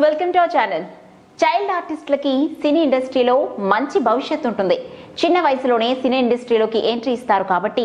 Welcome to our channel. Child ఆర్టిస్టులకి cine ఇండస్ట్రీలో మంచి భవిష్యత్తు ఉంటుంది. చిన్న వయసులోనే సినీ ఇండస్ట్రీలోకి ఎంట్రీ ఇస్తారు కాబట్టి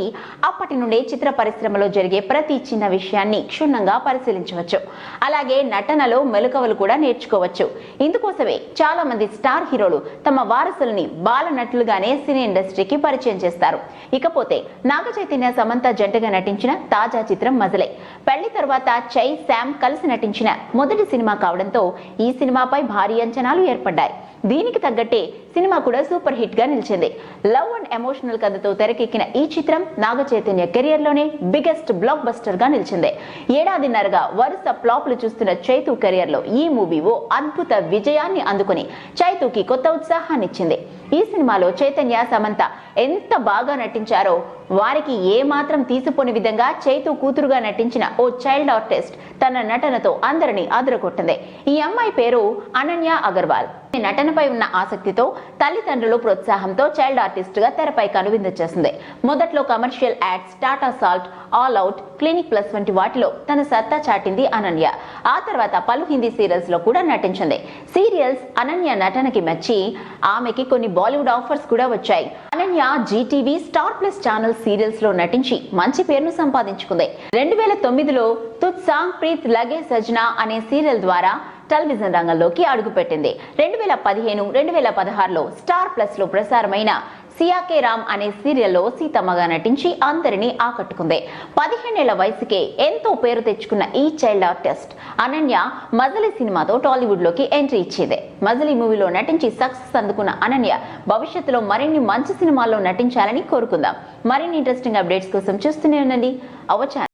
అప్పటి నుండే చిత్ర పరిశ్రమలో జరిగే ప్రతి చిన్న విషయాన్ని క్షుణ్ణంగా పరిశీలించవచ్చు. అలాగే నటనలో మెలకువలు కూడా నేర్చుకోవచ్చు. ఇందుకోసమే చాలా మంది స్టార్ హీరోలు తమ వారసుల్ని బాల నటులుగానే సినీ ఇండస్ట్రీకి పరిచయం చేస్తారు. ఇకపోతే నాగ చైతన్య సమంత జంటగా నటించిన తాజా చిత్రం మజలే. పెళ్లి తర్వాత చై శామ్ కలిసి నటించిన మొదటి సినిమా కావడంతో ఈ సినిమాపై భారీ అంచనాలు ఏర్పడ్డాయి. దీనికి తగ్గట్టే సినిమా కూడా సూపర్ హిట్ గా నిలిచింది. లవ్ అండ్ ఎమోషనల్ కథతో తెరకెక్కిన ఈ చిత్రం నాగ చైతన్య కెరియర్ లోనే బిగ్గెస్ట్ బ్లాక్ బస్టర్ గా నిలిచింది. ఏడాదిన్నరగా వరుస ఫ్లాప్లు చూస్తున్న చైతు కెరియర్ లో ఈ మూవీ ఓ అద్భుత విజయాన్ని అందుకుని చైతుకి కొత్త ఉత్సాహాన్ని ఇచ్చింది. ఈ సినిమాలో చైతన్య సమంత ఎంత బాగా నటించారో వారికి ఏ మాత్రం తీసిపోని విధంగా చైతు కూతురుగా నటించిన ఓ చైల్డ్ ఆర్టిస్ట్ తన నటనతో అందరినీ అదరగొట్టింది. ఈ అమ్మాయి పేరు అనన్య అగర్వాల్. నటనపై ఉన్న ఆసక్తితో తల్లిదండ్రులు ప్రోత్సాహంతో చైల్డ్ ఆర్టిస్ట్ గా తెరపై కనువిందు చేసింది. మొదట్లో commercial ads, Tata salt, all out, clinic plus వంటి వాటిలో తన సత్తా చాటింది అనన్య. ఆ తర్వాత పలు హిందీ సీరియల్స్ లో కూడా నటించింది. సీరియల్స్ అనన్య నటనకి మెచ్చి ఆమెకి కొన్ని బాలీవుడ్ ఆఫర్స్ కూడా వచ్చాయి. Ananya Zee TV, Star Plus channel serials లో నటించి మంచి పేరును సంపాదించుకుంది. 2009లో తుత్ సాంగ్ ప్రీత్ లగే సజ్నా అనే సీరియల్ ద్వారా టెలివిజన్ రంగంలోకి అడుగుపెట్టింది. 2015, 2016లో స్టార్ ప్లస్ లో ప్రసారమైన సియాకే రామ్ అనే సీరియల్లో సీతమ్మగా నటించి అందరినీ ఆకట్టుకుంది. 15 ఏళ్ల వయసుకే ఎంతో పేరు తెచ్చుకున్న ఈ చైల్డ్ ఆర్టిస్ట్ అనన్య మజలీ సినిమాతో టాలీవుడ్ లోకి ఎంట్రీ ఇచ్చింది. మజలీ మూవీలో నటించి సక్సెస్ అందుకున్న అనన్య భవిష్యత్తులో మరిన్ని మంచి సినిమాల్లో నటించాలని కోరుకుందాం. మరిన్ని ఇంట్రెస్టింగ్ అప్డేట్స్ కోసం చూస్తూనే ఉండండి అవర్ ఛానల్.